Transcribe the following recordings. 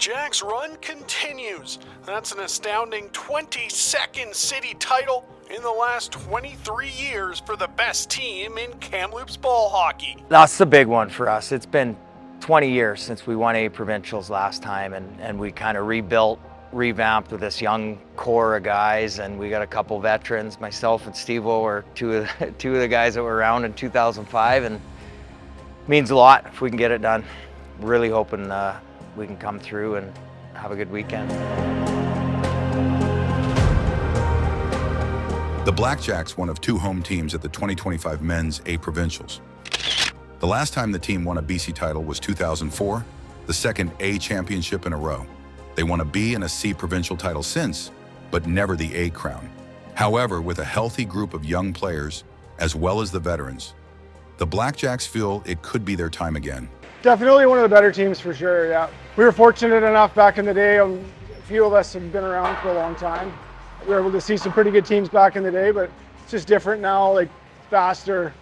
Blackjacks Run continues. That's an astounding 22nd city title in the last 23 years for the best team in Kamloops ball hockey. That's the big one for us. It's been 20 years since we won 8 Provincials last time, and we kind of revamped with this young core of guys, and we got a couple veterans. Myself and Steve-O were two of the guys that were around in 2005, and it means a lot if we can get it done. Really hoping we can come through and have a good weekend. The Blackjacks, one of 2 home teams at the 2025 Men's A Provincials. The last time the team won a BC title was 2004, the second A championship in a row. They won a B and a C provincial title since, but never the A crown. However, with a healthy group of young players, as well as the veterans, the Blackjacks feel it could be their time again. Definitely one of the better teams for sure, yeah. We were fortunate enough back in the day, a few of us have been around for a long time. We were able to see some pretty good teams back in the day, but it's just different now, like faster,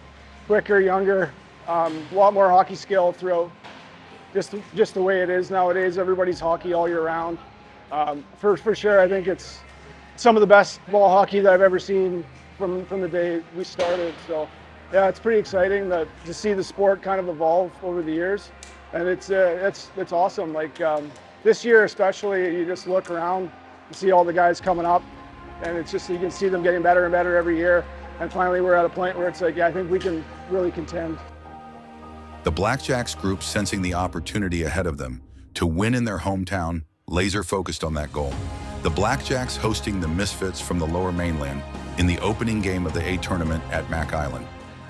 quicker, younger, a lot more hockey skill throughout just the way it is nowadays. Everybody's hockey all year round. For sure, I think it's some of the best ball hockey that I've ever seen from the day we started. So yeah, it's pretty exciting to see the sport kind of evolve over the years, and it's awesome. Like this year especially, you just look around and see all the guys coming up, and it's just, you can see them getting better and better every year. And finally, we're at a point where it's like, yeah, I think we can really contend. The Blackjacks group, sensing the opportunity ahead of them to win in their hometown, laser focused on that goal. The Blackjacks hosting the Misfits from the Lower Mainland in the opening game of the A tournament at Mac Island.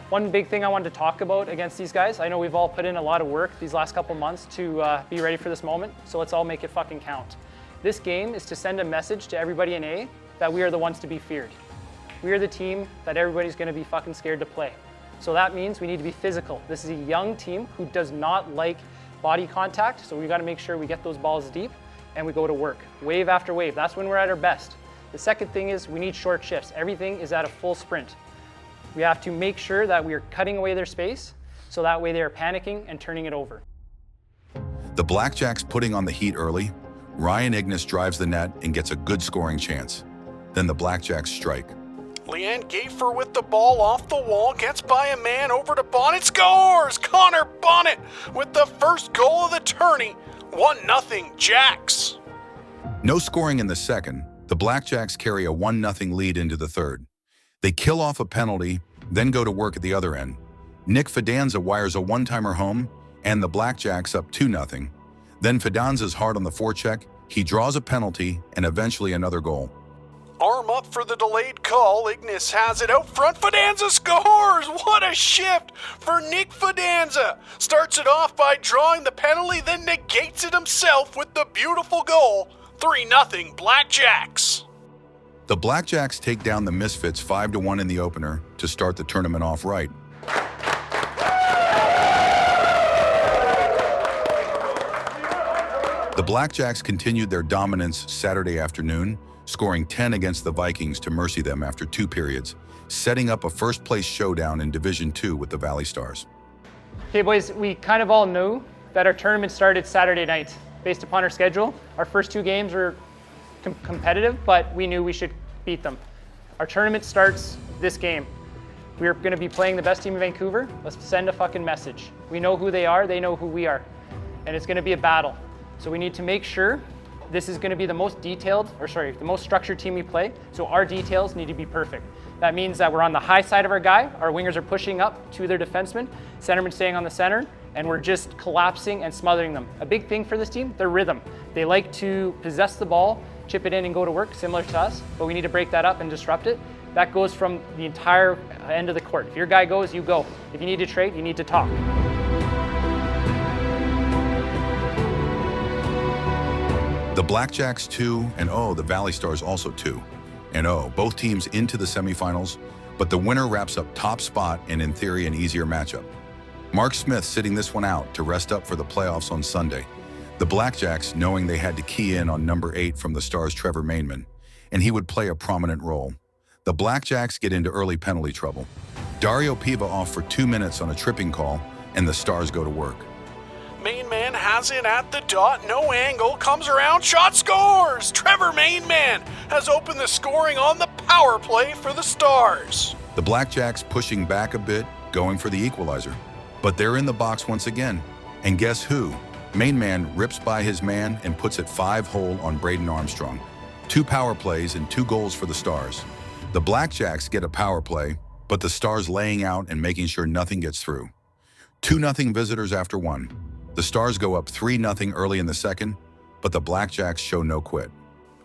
One big thing I wanted to talk about against these guys, I know we've all put in a lot of work these last couple months to be ready for this moment, so let's all make it fucking count. This game is to send a message to everybody in A that we are the ones to be feared. We are the team that everybody's gonna be fucking scared to play. So that means we need to be physical. This is a young team who does not like body contact, so we gotta make sure we get those balls deep and we go to work, wave after wave. That's when we're at our best. The second thing is we need short shifts. Everything is at a full sprint. We have to make sure that we are cutting away their space, so that way they are panicking and turning it over. The Blackjacks putting on the heat early. Ryan Ignis drives the net and gets a good scoring chance. Then the Blackjacks strike. Leanne Gafer with the ball off the wall, gets by a man over to Bonnet, scores! Connor Bonnet with the first goal of the tourney. 1-0 Jacks. No scoring in the second. The Blackjacks carry a 1-0 lead into the third. They kill off a penalty, then go to work at the other end. Nick Fidanza wires a one-timer home, and the Blackjacks up 2-0. Then Fidanza's hard on the forecheck, he draws a penalty, and eventually another goal. Arm up for the delayed call. Ignis has it out front. Fidanza scores! What a shift for Nick Fidanza. Starts it off by drawing the penalty, then negates it himself with the beautiful goal. 3-0 Blackjacks. The Blackjacks take down the Misfits 5-1 in the opener to start the tournament off right. The Blackjacks continued their dominance Saturday afternoon, scoring 10 against the Vikings to mercy them after 2 periods, setting up a first-place showdown in Division 2 with the Valley Stars. Okay boys, we kind of all knew that our tournament started Saturday night. Based upon our schedule, our first 2 games were competitive, but we knew we should beat them. Our tournament starts this game. We're gonna be playing the best team in Vancouver. Let's send a fucking message. We know who they are, they know who we are. And it's gonna be a battle. So we need to make sure this is gonna be the most structured team we play, so our details need to be perfect. That means that we're on the high side of our guy, our wingers are pushing up to their defenseman, centerman staying on the center, and we're just collapsing and smothering them. A big thing for this team, their rhythm. They like to possess the ball, chip it in and go to work, similar to us, but we need to break that up and disrupt it. That goes from the entire end of the court. If your guy goes, you go. If you need to trade, you need to talk. The Blackjacks 2-0, the Valley Stars also 2-0. Both teams into the semifinals, but the winner wraps up top spot and in theory an easier matchup. Mark Smith sitting this one out to rest up for the playoffs on Sunday. The Blackjacks knowing they had to key in on number 8 from the Stars' Trevor Mainman, and he would play a prominent role. The Blackjacks get into early penalty trouble. Dario Piva off for 2 minutes on a tripping call, and the Stars go to work. Main man has has it at the dot, no angle, comes around, shot, scores! Trevor Mainman has opened the scoring on the power play for the Stars. The Blackjacks pushing back a bit, going for the equalizer. But they're in the box once again. And guess who? Mainman rips by his man and puts it 5-hole on Braden Armstrong. 2 power plays and 2 goals for the Stars. The Blackjacks get a power play, but the Stars laying out and making sure nothing gets through. 2-0 visitors after 1. The Stars go up 3-0 early in the second, but the Blackjacks show no quit.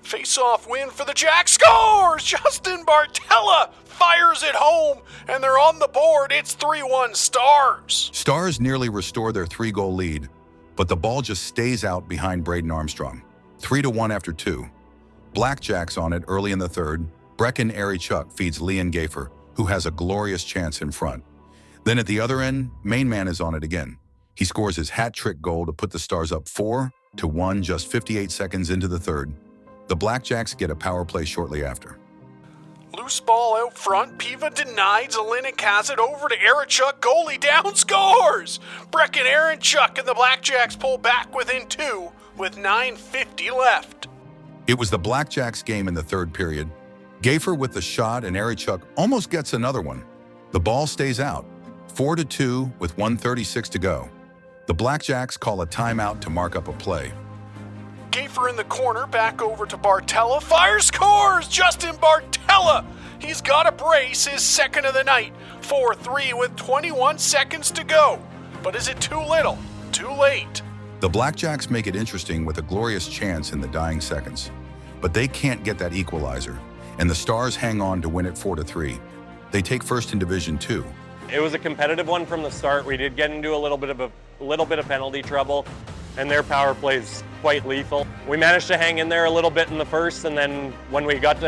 Face-off win for the Jacks, scores! Justin Bartella fires it home, and they're on the board. It's 3-1 Stars. Stars nearly restore their 3-goal lead, but the ball just stays out behind Braden Armstrong. 3-1 after 2. Blackjacks on it early in the third. Brecken Chuck feeds Leon Gafer, who has a glorious chance in front. Then at the other end, Mainman is on it again. He scores his hat-trick goal to put the Stars up 4-1 just 58 seconds into the third. The Blackjacks get a power play shortly after. Loose ball out front, Piva denied, Zelinik has it over to Erichuk, goalie down, scores! Brecken Erichuk and the Blackjacks pull back within 2 with 9:50 left. It was the Blackjacks game in the third period. Gafer with the shot and Erichuk almost gets another one. The ball stays out, 4-2 with 1:36 to go. The Blackjacks call a timeout to mark up a play. Gafer in the corner, back over to Bartella, fires, scores! Justin Bartella! He's got a brace, his second of the night, 4-3 with 21 seconds to go. But is it too little? Too late? The Blackjacks make it interesting with a glorious chance in the dying seconds. But they can't get that equalizer, and the Stars hang on to win it 4-3. They take first in Division 2. It was a competitive one from the start. We did get into a little bit of penalty trouble, and their power play is quite lethal. We managed to hang in there a little bit in the first, and then when we got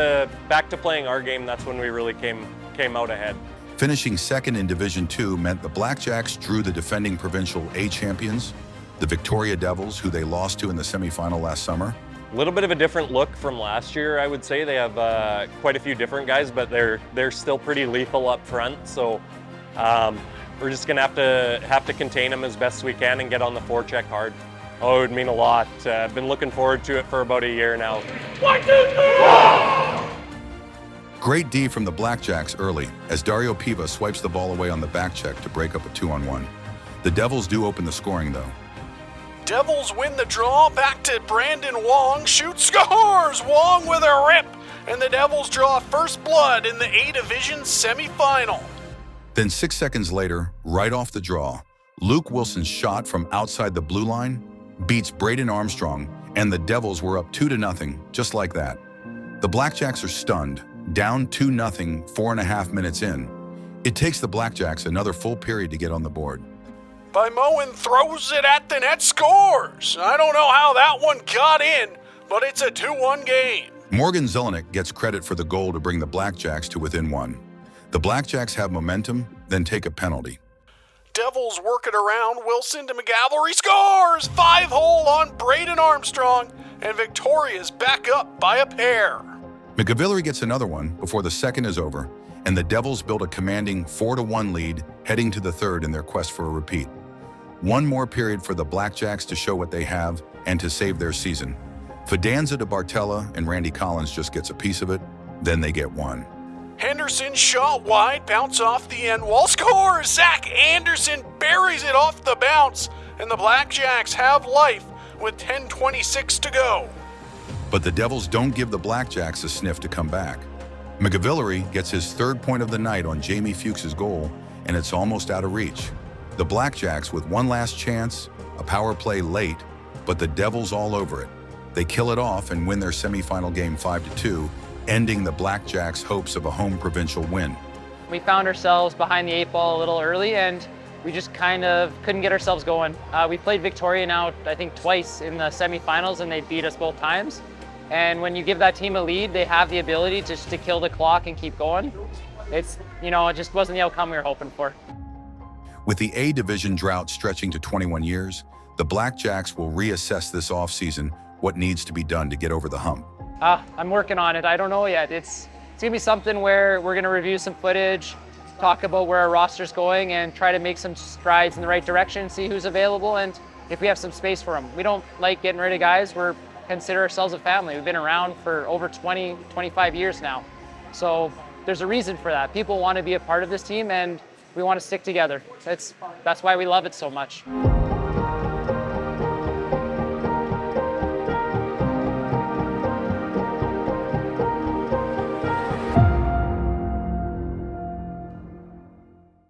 back to playing our game, that's when we really came out ahead. Finishing second in Division 2 meant the Blackjacks drew the defending Provincial A champions, the Victoria Devils, who they lost to in the semifinal last summer. A little bit of a different look from last year, I would say. They have quite a few different guys, but they're still pretty lethal up front. So we're just gonna have to contain them as best we can and get on the forecheck hard. Oh, it would mean a lot. I've been looking forward to it for about a year now. 1, 2, 3! Great D from the Blackjacks early as Dario Piva swipes the ball away on the back check to break up a 2-on-1. The Devils do open the scoring though. Devils win the draw, back to Brandon Wong, shoots, scores! Wong with a rip, and the Devils draw first blood in the A Division semifinal. Then 6 seconds later, right off the draw, Luke Wilson's shot from outside the blue line beats Braden Armstrong, and the Devils were up 2-0, just like that. The Blackjacks are stunned, down 2-0 4.5 minutes in. It takes the Blackjacks another full period to get on the board. By Moen throws it at the net, scores! I don't know how that one got in, but it's a 2-1 game. Morgan Zelinik gets credit for the goal to bring the Blackjacks to within 1. The Blackjacks have momentum, then take a penalty. Devils work it around, Wilson to McGavelry, scores! 5-hole on Braden Armstrong, and Victoria's back up by a pair. McGavelry gets another one before the second is over, and the Devils build a commanding 4-1 lead heading to the third in their quest for a repeat. One more period for the Blackjacks to show what they have and to save their season. Fidanza to Bartella and Randy Collins just gets a piece of it, then they get one. Henderson shot wide, bounce off the end wall, scores! Zach Anderson buries it off the bounce, and the Blackjacks have life with 10:26 to go. But the Devils don't give the Blackjacks a sniff to come back. McGavelry gets his third point of the night on Jamie Fuchs's goal, and it's almost out of reach. The Blackjacks with one last chance, a power play late, but the Devils all over it. They kill it off and win their semifinal game 5-2, ending the Blackjacks' hopes of a home Provincial win. We found ourselves behind the 8 ball a little early, and we just kind of couldn't get ourselves going. We played Victoria now, I think, twice in the semifinals, and they beat us both times. And when you give that team a lead, they have the ability just to kill the clock and keep going. It just wasn't the outcome we were hoping for. With the A Division drought stretching to 21 years, the Blackjacks will reassess this offseason what needs to be done to get over the hump. I'm working on it. I don't know yet. It's gonna be something where we're gonna review some footage, talk about where our roster's going, and try to make some strides in the right direction, see who's available, and if we have some space for them. We don't like getting rid of guys. We consider ourselves a family. We've been around for over 20, 25 years now. So there's a reason for that. People want to be a part of this team, and we want to stick together. That's why we love it so much.